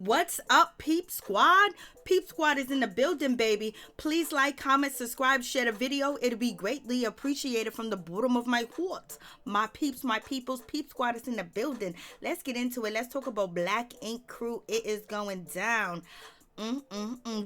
What's up, Peep Squad? Peep Squad is in the building, baby. Please like, comment, subscribe, share the video. It'll be greatly appreciated from the bottom of my heart. My peeps, my peoples, Peep Squad is in the building. Let's get into it. Let's talk about Black Ink Crew. It is going down.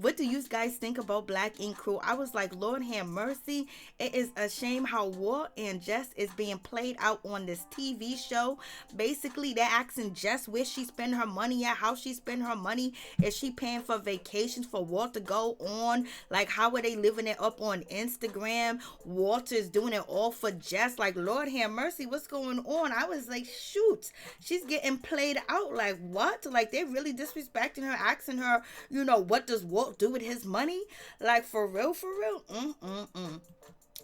What do you guys think about Black Ink Crew? I was like, Lord have mercy. It is a shame how Walt and Jess is being played out on this TV show. Basically, they're asking Jess where she spend her money at, how she spend her money. Is she paying for vacations for Walt to go on? Like, how are they living it up on Instagram? Walter's doing it all for Jess. Like, Lord have mercy, what's going on? I was like, shoot, she's getting played out. Like, what? Like, they really disrespecting her, asking her, what does Walt do with his money? Like, for real, for real?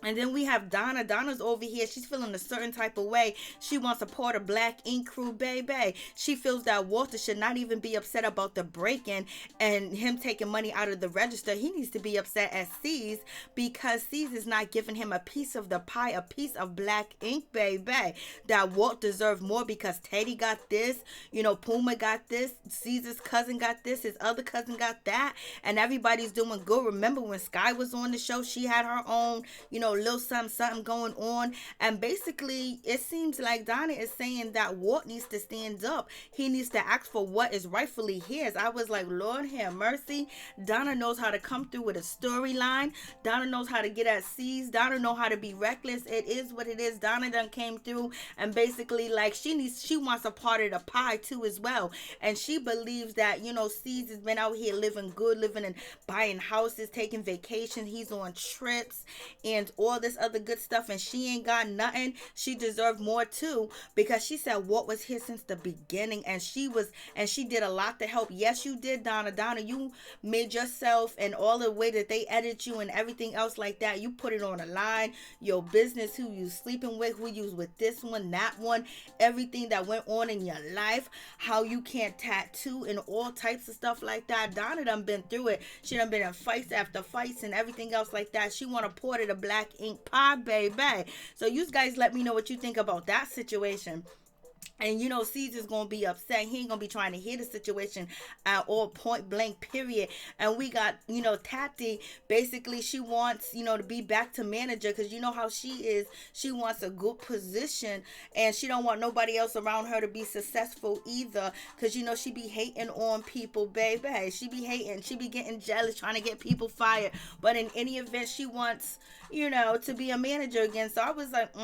And then we have Donna. Donna's over here. She's feeling a certain type of way. She wants to support a Black Ink Crew, baby. She feels that Walter should not even be upset about the break-in and him taking money out of the register. He needs to be upset at C's because C's is not giving him a piece of the pie, a piece of Black Ink, baby. That Walt deserved more because Teddy got this, Puma got this, Caesar's cousin got this, his other cousin got that, and everybody's doing good. Remember when Sky was on the show, she had her own, little something going on, and basically it seems like Donna is saying that Walt needs to stand up. He needs to ask for what is rightfully his. I was like, Lord have mercy. Donna knows how to come through with a storyline. Donna knows how to get at C's. Donna know how to be reckless. It is what it is. Donna done came through, and basically, like, she wants a part of the pie too as well, and she believes that C's has been out here living good, living and buying houses, taking vacations. He's on trips and all this other good stuff, and she ain't got nothing. She deserved more too, because she said Walt was here since the beginning, and she did a lot to help. Yes, you did, Donna. You made yourself, and all the way that they edit you and everything else like that, you put it on a line. Your business, who you sleeping with, who you was with, this one, that one, everything that went on in your life, how you can't tattoo and all types of stuff like that. Donna done been through it. She done been in fights after fights and everything else like that. She want to pour to the Black Ink pie, baby. So you guys let me know what you think about that situation. And Caesar's gonna be upset. He ain't gonna be trying to hear the situation at all, point blank, period. And we got, Tati. Basically, she wants, to be back to manager, because you know how she is. She wants a good position, and she don't want nobody else around her to be successful either. Because she be hating on people, baby. She be hating. She be getting jealous, trying to get people fired. But in any event, she wants, to be a manager again. So I was like,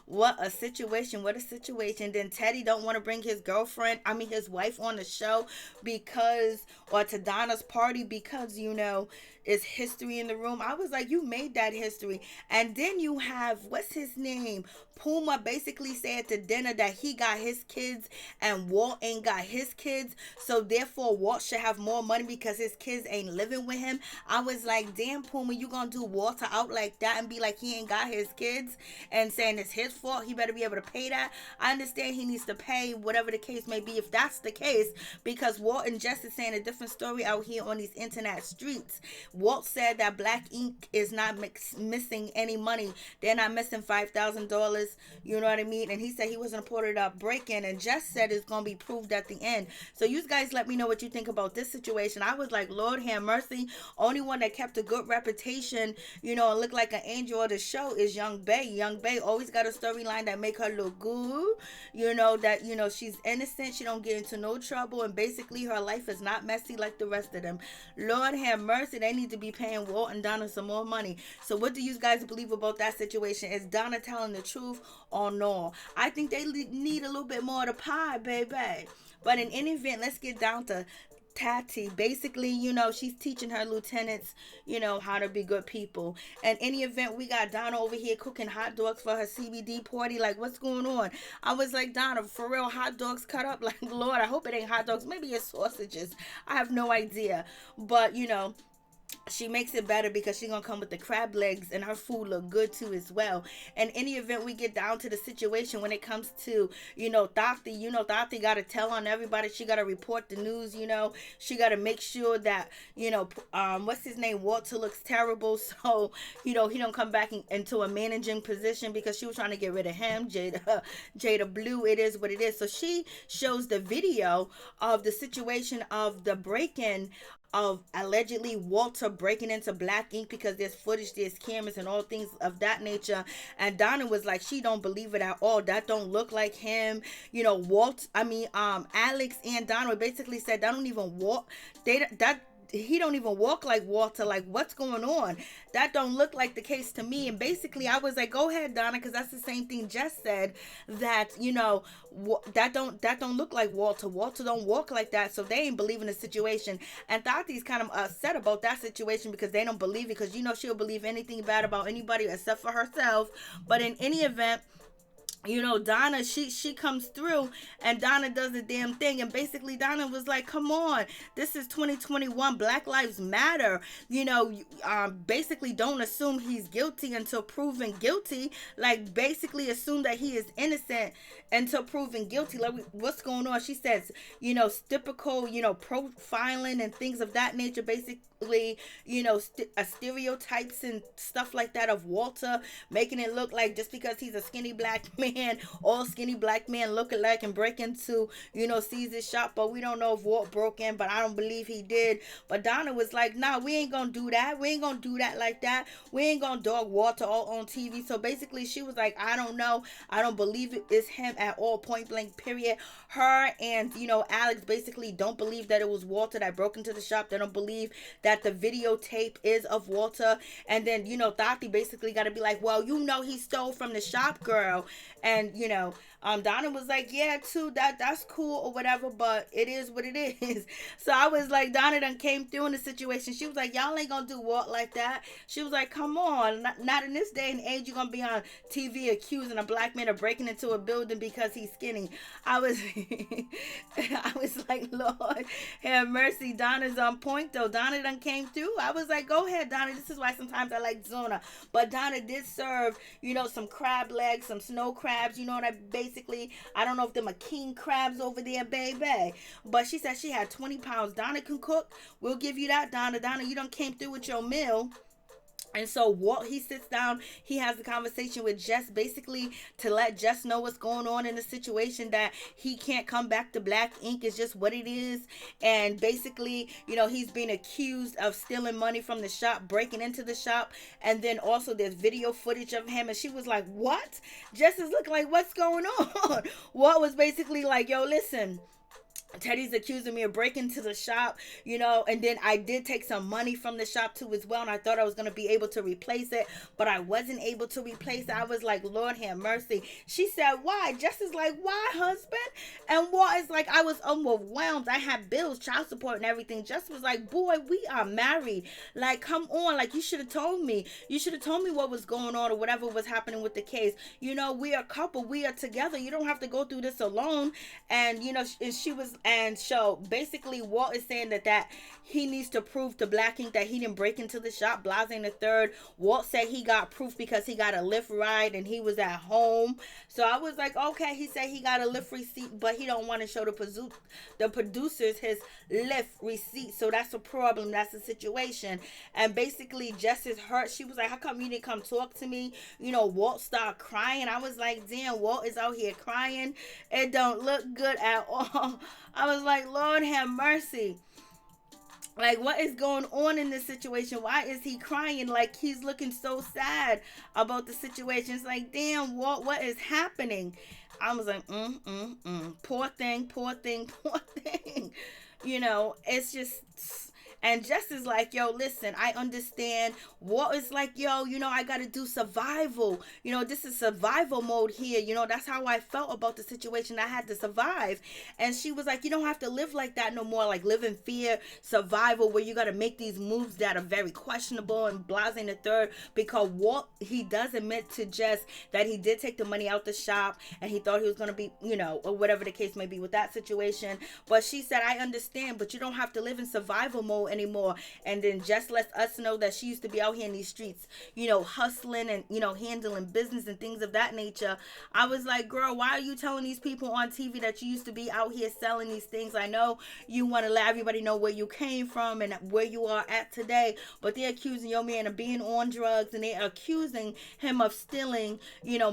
what a situation. What a situation. Then Teddy don't want to bring his his wife on the show or to Donna's party because, it's history in the room. I was like, you made that history. And then you have, what's his name? Puma basically said to dinner that he got his kids and Walt ain't got his kids. So therefore, Walt should have more money because his kids ain't living with him. I was like, damn, Puma, you gonna do Walter out like that and be like he ain't got his kids and saying it's his fault? He better be able to pay that. I understand he needs to pay, whatever the case may be, if that's the case, because Walt and Jess is saying a different story out here on these internet streets. Walt said that Black Ink is not missing any money. They're not missing $5,000. You know what I mean? And he said he wasn't a part of that break-in. And Jess said it's going to be proved at the end. So you guys let me know what you think about this situation. I was like, Lord have mercy. Only one that kept a good reputation, and looked like an angel of the show is Young Bay. Young Bay always got a storyline that make her look good. That, she's innocent. She don't get into no trouble. And basically her life is not messy like the rest of them. Lord have mercy. They need to be paying Walt and Donna some more money. So what do you guys believe about that situation? Is Donna telling the truth or no? I think they need a little bit more of the pie, baby. But in any event, let's get down to Tati. Basically, she's teaching her lieutenants, how to be good people. And any event, we got Donna over here cooking hot dogs for her CBD party. Like, what's going on? I was like, Donna, for real, hot dogs cut up? Like, Lord, I hope it ain't hot dogs. Maybe it's sausages. I have no idea. But, she makes it better because she's gonna come with the crab legs, and her food look good too as well. In any event, we get down to the situation when it comes to, Tati. Tati gotta tell on everybody. She gotta report the news. She gotta make sure that, what's his name, Walter, looks terrible, so he don't come back into a managing position, because she was trying to get rid of him. Jada Blue, it is what it is. So she shows the video of the situation of the break-in of allegedly Walter breaking into Black Ink, because there's footage, there's cameras, and all things of that nature. And Donna was like, she don't believe it at all. That don't look like him. Alex and Donna basically said that don't even walk. He don't even walk like Walter. Like, what's going on? That don't look like the case to me. And basically, I was like, go ahead, Donna, because that's the same thing Jess said, that that don't look like Walter. Walter don't walk like that. So they ain't believing the situation. And Tati's kind of upset about that situation, because they don't believe it, because she'll believe anything bad about anybody except for herself. But in any event, Donna, she comes through, and Donna does the damn thing. And basically Donna was like, come on, this is 2021, Black Lives Matter. Basically don't assume he's guilty until proven guilty. Like, basically assume that he is innocent until proven guilty. Like, what's going on? She says, typical, profiling and things of that nature. Basically, stereotypes and stuff like that of Walter, making it look like just because he's a skinny black man, all skinny black men look alike, and break into, Caesar's shop. But we don't know if Walt broke in, but I don't believe he did. But Donna was like, nah, we ain't gonna do that. We ain't gonna do that like that. We ain't gonna dog Walter all on TV. So basically she was like, I don't know. I don't believe it is him at all, point blank, period. Her and, Alex basically don't believe that it was Walter that broke into the shop. They don't believe that the videotape is of Walter. And then, Tati basically got to be like, well, he stole from the shop, girl. And, Donna was like, yeah, too, that's cool or whatever, but it is what it is. So I was like, Donna done came through in the situation. She was like, y'all ain't gonna do Walt like that. She was like, come on, not in this day and age, you're gonna be on TV accusing a black man of breaking into a building because he's skinny. I was like, Lord have mercy. Donna's on point though. Donna done came through. I was like, go ahead, Donna. This is why sometimes I like Zona. But Donna did serve, some crab legs, some snow crabs, I don't know if them are king crabs over there, baby. But she said she had 20 pounds. Donna can cook. We'll give you that, Donna. Donna, you done came through with your meal. And so Walt, he sits down, he has a conversation with Jess, basically to let Jess know what's going on in the situation, that he can't come back to Black Ink. It's just what it is. And basically, he's being accused of stealing money from the shop, breaking into the shop. And then also there's video footage of him. And she was like, what? Jess is looking like, what's going on? Walt was basically like, yo, listen, Teddy's accusing me of breaking into the shop, and then I did take some money from the shop too as well, and I thought I was going to be able to replace it, but I wasn't able to replace it. I was like, Lord have mercy. She said, why? Jess is like, why, husband? And Walt is like, I was overwhelmed. I had bills, child support, and everything. Jess was like, boy, we are married. Like, come on. Like, you should have told me. You should have told me what was going on or whatever was happening with the case. We are a couple. We are together. You don't have to go through this alone. And, and so basically Walt is saying that he needs to prove to Black Ink that he didn't break into the shop. Blase the third. Walt said he got proof because he got a Lyft ride and he was at home. So I was like, okay, he said he got a Lyft receipt, but he don't want to show the producers his Lyft receipt. So that's a problem. That's a situation. And basically Jess is hurt. She was like, how come you didn't come talk to me? Walt started crying. I was like, damn, Walt is out here crying. It don't look good at all. I was like, Lord have mercy. Like, what is going on in this situation? Why is he crying? Like, he's looking so sad about the situation. It's like, damn, what is happening? I was like, poor thing. It's just... And Jess is like, yo, listen, I understand. Walt is like, yo, I got to do survival. This is survival mode here. That's how I felt about the situation. I had to survive. And she was like, you don't have to live like that no more. Like, live in fear, survival, where you got to make these moves that are very questionable, and Blase the third. Because Walt, he does admit to Jess that he did take the money out the shop, and he thought he was going to be, or whatever the case may be with that situation. But she said, I understand, but you don't have to live in survival mode anymore. And then just lets us know that she used to be out here in these streets, hustling and, handling business and things of that nature. I was like, girl, why are you telling these people on TV that you used to be out here selling these things? I know you want to let everybody know where you came from and where you are at today, but they're accusing your man of being on drugs, and they're accusing him of stealing,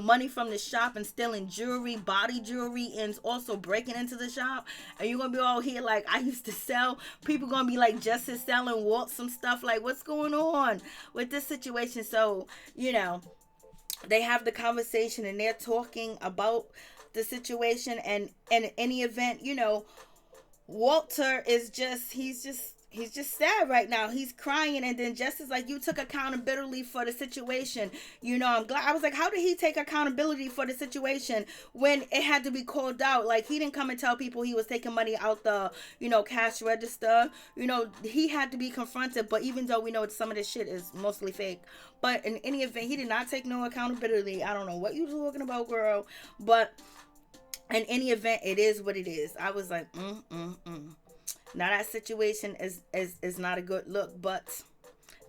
money from the shop and stealing jewelry, body jewelry, and also breaking into the shop. And you're going to be all here like, I used to sell. People going to be like, Jess is selling Walt some stuff. Like, what's going on with this situation? So, they have the conversation and they're talking about the situation. And in any event, Walter is he's just sad right now. He's crying, and then Jess is like, you took accountability for the situation. I'm glad. I was like, how did he take accountability for the situation when it had to be called out? Like, he didn't come and tell people he was taking money out the, cash register. He had to be confronted, but even though we know some of this shit is mostly fake, but in any event, he did not take no accountability. I don't know what you was talking about, girl, but in any event, it is what it is. I was like, Now that situation is not a good look, but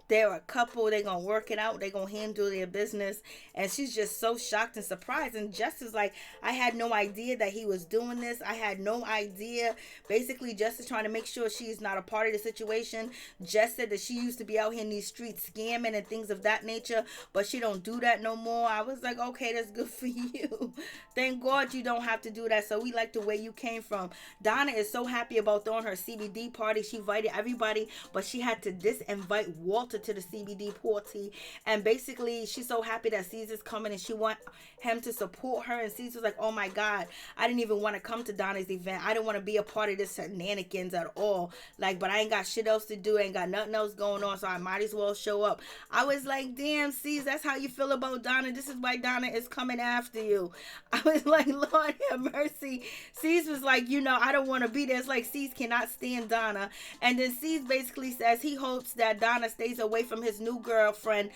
they're a couple. They're going to work it out. They're going to handle their business. And she's just so shocked and surprised. And Jess is like, I had no idea that he was doing this. I had no idea. Basically, Jess is trying to make sure she's not a part of the situation. Jess said that she used to be out here in these streets scamming and things of that nature, but she don't do that no more. I was like, okay, that's good for you. Thank God you don't have to do that. So we like the way you came from. Donna is so happy about throwing her CBD party. She invited everybody, but she had to disinvite Walter to the CBD party. And basically, she's so happy that Caesar's coming and she want him to support her. And Caesar's like, oh my God, I didn't even want to come to Donna's event. I didn't want to be a part of this shenanigans at all. Like, but I ain't got shit else to do. I ain't got nothing else going on, so I might as well show up. I was like, damn, Caesar, that's how you feel about Donna. This is why Donna is coming after you. I was like, Lord have mercy. Caesar was like, I don't want to be there. It's like Caesar cannot stand Donna. And then Caesar basically says he hopes that Donna stays away from his new girlfriend,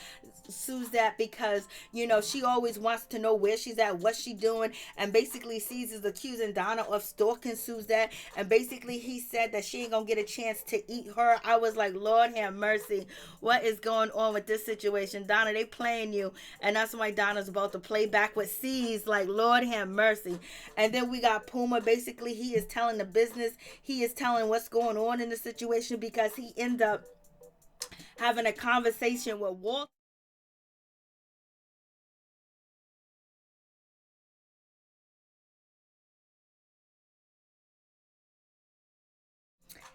Suzette, because, she always wants to know where she's at, what she doing. And basically Caesar's accusing Donna of stalking Suzette. And basically he said that she ain't gonna get a chance to eat her. I was like, Lord have mercy. What is going on with this situation? Donna, they playing you. And that's why Donna's about to play back with Caesar. Like, Lord have mercy. And then we got Puma. Basically, he is telling the business. He is telling what's going on in the situation because he ended up having a conversation with Walt.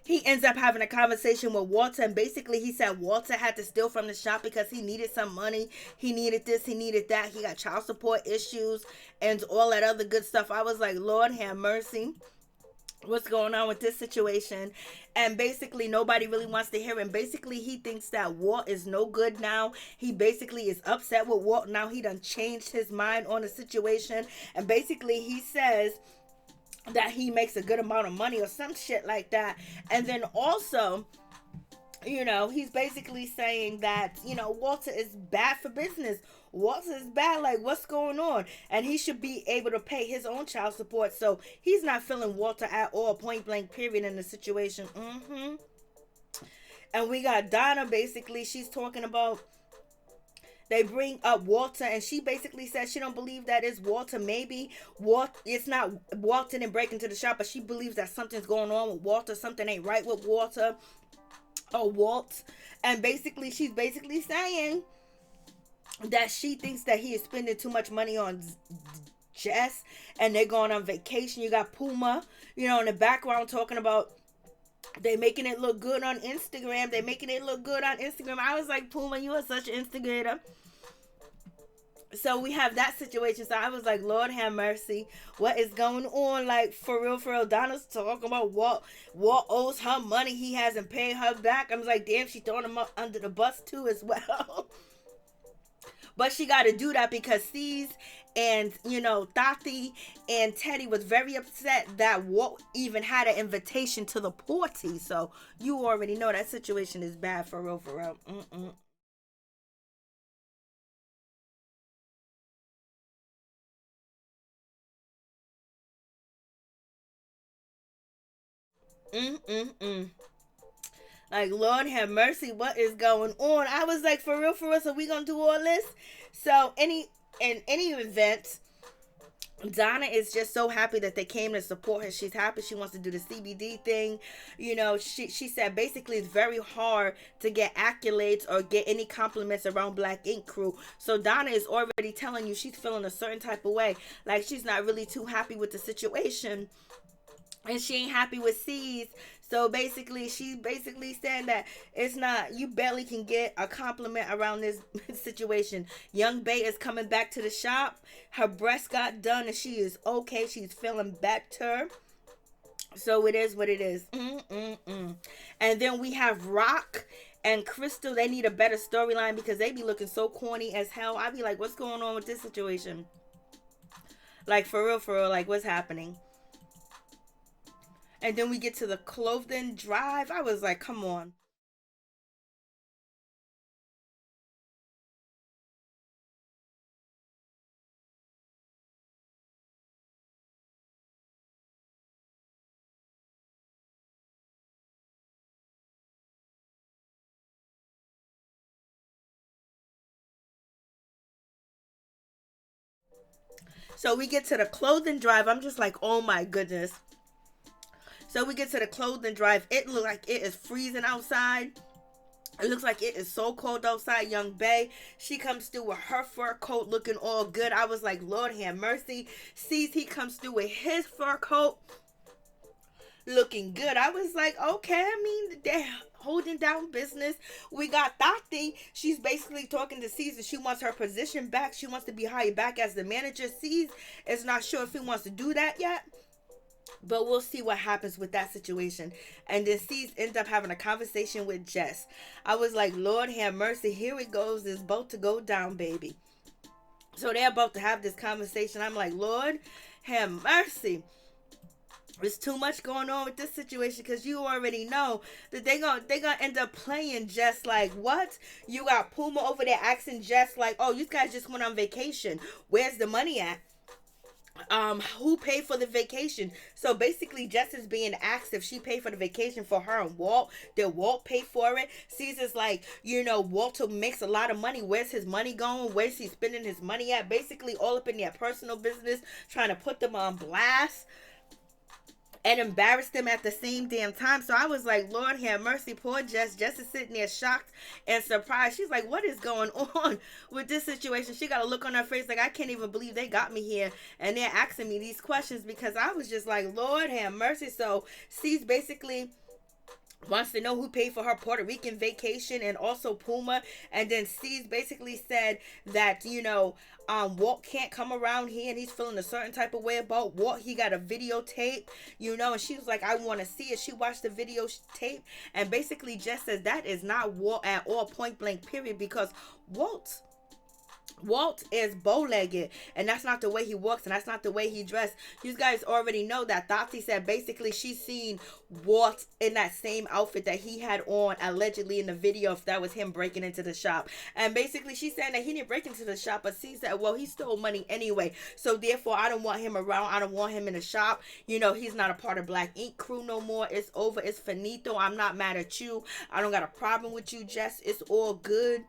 He ends up having a conversation with Walter, and basically he said Walter had to steal from the shop because he needed some money. He needed this, he needed that. He got child support issues and all that other good stuff. I was like, Lord have mercy. What's going on with this situation? And basically nobody really wants to hear him. Basically he thinks that Walt is no good now. He basically is upset with Walt now. He done changed his mind on the situation. And basically he says that he makes a good amount of money or some shit like that. And then also, he's basically saying that, Walter is bad for business. Walter is bad. Like, what's going on? And he should be able to pay his own child support. So he's not feeling Walter at all, point blank, period, in the situation. And we got Donna. Basically, she's talking about, they bring up Walter, and she basically says she don't believe that it's Walter. Maybe it's not Walter didn't break into the shop, but she believes that something's going on with Walter. Something ain't right with Walter or Walt. And basically, she's basically saying that she thinks that he is spending too much money on Jess, and they're going on vacation. You got Puma, in the background talking about they making it look good on Instagram. They making it look good on Instagram. I was like, Puma, you are such an instigator. So we have that situation. So I was like, Lord have mercy. What is going on? Like, for real. Donna's talking about Walt owes her money. He hasn't paid her back. I was like, damn, she throwing him up under the bus too as well. But she got to do that because C's and, Tati and Teddy was very upset that Walt even had an invitation to the party. So you already know that situation is bad for real. Mm-mm-mm. Like, Lord have mercy, what is going on? I was like, for real, so we gonna do all this? So in any event, Donna is just so happy that they came to support her. She's happy. She wants to do the CBD thing. She said basically it's very hard to get accolades or get any compliments around Black Ink Crew. So Donna is already telling you she's feeling a certain type of way. Like, she's not really too happy with the situation. And she ain't happy with C's. So basically, she basically saying that it's not, you barely can get a compliment around this situation. Young Bay is coming back to the shop. Her breast got done and she is okay. She's feeling better. So it is what it is. And then we have Rock and Crystal. They need a better storyline because they be looking so corny as hell. I be like, what's going on with this situation? Like, for real, like, what's happening? And then we get to the clothing drive. I was like, come on. So we get to the clothing drive. I'm just like, oh my goodness. So we get to the clothing drive. It looks like it is freezing outside. It looks like it is so cold outside. Young Bay, she comes through with her fur coat looking all good. I was like, Lord have mercy. Sees he comes through with his fur coat looking good. I was like, okay, I mean, they're holding down business. We got Tati. She's basically talking to C's and she wants her position back. She wants to be hired back as the manager. C's is not sure if he wants to do that yet. But we'll see what happens with that situation. And then C's end up having a conversation with Jess. I was like, Lord have mercy. Here it goes. It's about to go down, baby. So they're about to have this conversation. I'm like, Lord have mercy. There's too much going on with this situation because you already know that they gonna end up playing Jess like, what? You got Puma over there asking Jess like, oh, you guys just went on vacation. Where's the money at? Who paid for the vacation? So basically Jess is being asked if she paid for the vacation for her and Walt. Did Walt pay for it? Caesar's like, Walter makes a lot of money. Where's his money going? Where's he spending his money at? Basically all up in their personal business, trying to put them on blast and embarrass them at the same damn time. So I was like, Lord have mercy, poor Jess. Jess is sitting there shocked and surprised. She's like, what is going on with this situation? She got a look on her face like, I can't even believe they got me here and they're asking me these questions, because I was just like, Lord have mercy. So she's basically wants to know who paid for her Puerto Rican vacation and also Puma. And then C's basically said that, Walt can't come around here and he's feeling a certain type of way about Walt. He got a videotape, and she was like, I want to see it. She watched the videotape and basically just says that is not Walt at all, point blank, period, because Walt is bow-legged, and that's not the way he walks, and that's not the way he dressed. You guys already know that Tati said basically she's seen Walt in that same outfit that he had on allegedly in the video, if that was him breaking into the shop. And basically she's saying that he didn't break into the shop, but she said, well, he stole money anyway, so therefore I don't want him around. I don't want him in the shop. He's not a part of Black Ink Crew no more. It's over. It's finito. I'm not mad at you. I don't got a problem with you, Jess. It's all good.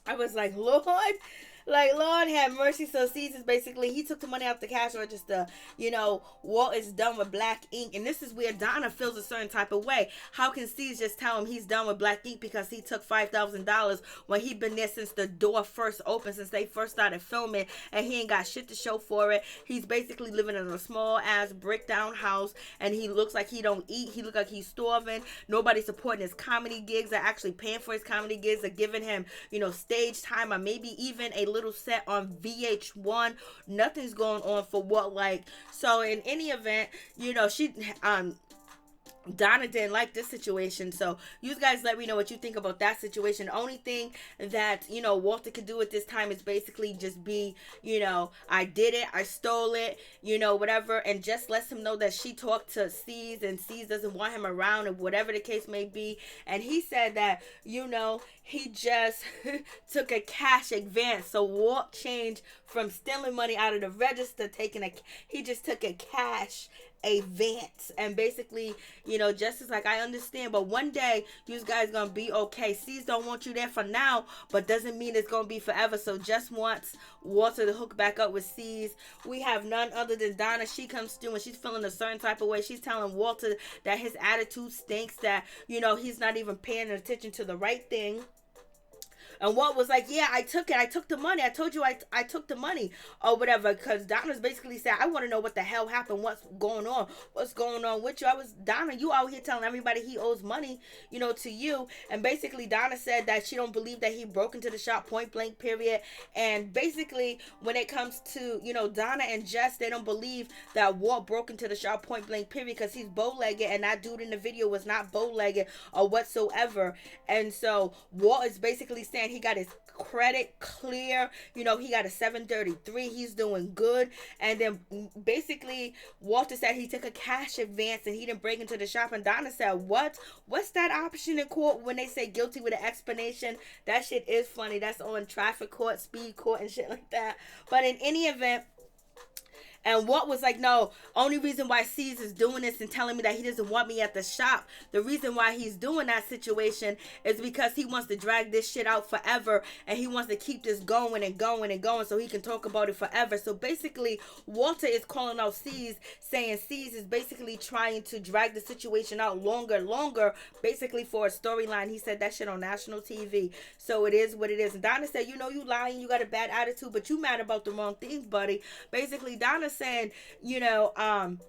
I was like, Lord have mercy. So Caesar's basically, he took the money out the cash register. Walt is done with Black Ink. And this is where Donna feels a certain type of way. How can Caesar just tell him he's done with Black Ink because he took $5,000 when he been there since the door first opened, since they first started filming, and he ain't got shit to show for it. He's basically living in a small ass brick down house, and he looks like he don't eat. He look like he's starving. Nobody's supporting his comedy gigs. They're actually paying for his comedy gigs. They're giving him, stage time, or maybe even a little set on VH1. Nothing's going on for Walt. So in any event, she Donna didn't like this situation. So you guys let me know what you think about that situation. The only thing that, Walter could do at this time is basically just be, I did it, I stole it, whatever, and just lets him know that she talked to C's and C's doesn't want him around, or whatever the case may be. And he said that, he just took a cash advance. So Walt changed from stealing money out of the register, he just took a cash Advance. And basically, Jess is like, I understand, but one day you guys gonna be okay. C's don't want you there for now, but doesn't mean it's gonna be forever. So Jess wants Walter to hook back up with C's. We have none other than Donna. She comes through and she's feeling a certain type of way. She's telling Walter that his attitude stinks, that he's not even paying attention to the right thing. And Walt was like, yeah, I took it. I took the money. I told you I took the money or whatever. Because Donna's basically said, I want to know what the hell happened. What's going on? What's going on with you? Donna, you out here telling everybody he owes money, to you. And basically Donna said that she don't believe that he broke into the shop, point blank, period. And basically when it comes to, Donna and Jess, they don't believe that Walt broke into the shop, point blank, period, because he's bow-legged, and that dude in the video was not bow-legged or whatsoever. And so Walt is basically saying he got his credit clear. He got a 733. He's doing good. And then basically Walter said he took a cash advance and he didn't break into the shop. And Donna said, what's that option in court when they say guilty with an explanation? That shit is funny. That's on traffic court, speed court, and shit like that. But in any event, and Walt was like, no, only reason why C's is doing this and telling me that he doesn't want me at the shop, the reason why he's doing that situation is because he wants to drag this shit out forever, and he wants to keep this going and going and going so he can talk about it forever. So basically, Walter is calling out C's, saying C's is basically trying to drag the situation out longer, basically for a storyline. He said that shit on national TV. So it is what it is. And Donna said, you lying, you got a bad attitude, but you mad about the wrong things, buddy. Basically, Donna saying,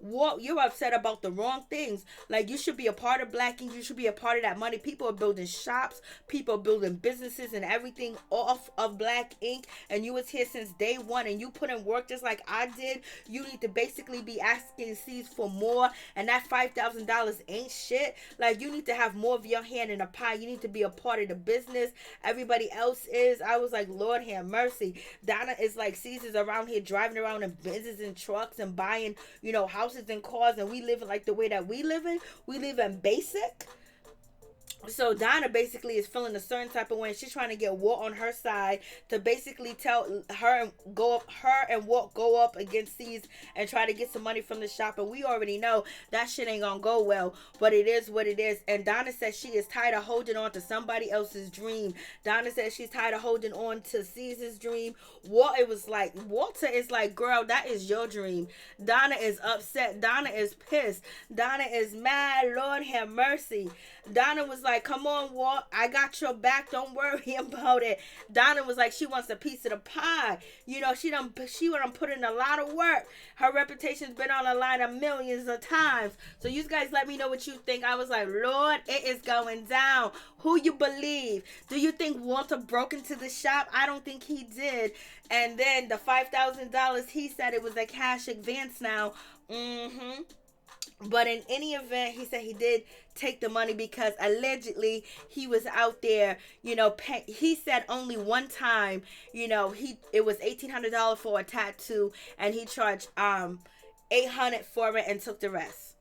Walt, you're upset about the wrong things. Like, you should be a part of Black Ink. You should be a part of that money. People are building shops. People are building businesses and everything off of Black Ink. And you was here since day one, and you put in work just like I did. You need to basically be asking C's for more. And that $5,000 ain't shit. Like, you need to have more of your hand in the pie. You need to be a part of the business. Everybody else is. I was like, Lord have mercy. Donna is like, C's is around here driving around in business and trucks and buying, houses and cars, and we live like the way that we live in basic. So Donna basically is feeling a certain type of way, and she's trying to get Walt on her side to basically tell her and Walt go up against C's and try to get some money from the shop. And we already know that shit ain't gonna go well, but it is what it is. And Donna says she is tired of holding on to somebody else's dream. Donna says she's tired of holding on to C's dream. Walter is like, girl, that is your dream. Donna is upset. Donna is pissed. Donna is mad. Lord have mercy. Donna was like, come on, Walt, I got your back, don't worry about it. Donna was like, she wants a piece of the pie. She done put in a lot of work. Her reputation's been on the line of millions of times. So you guys let me know what you think. I was like, Lord, it is going down. Who you believe? Do you think Walter broke into the shop? I don't think he did. And then the $5,000, he said it was a cash advance now. But in any event, he said he did take the money because allegedly he was out there, he said only one time, it was $1,800 for a tattoo, and he charged $800 for it and took the rest.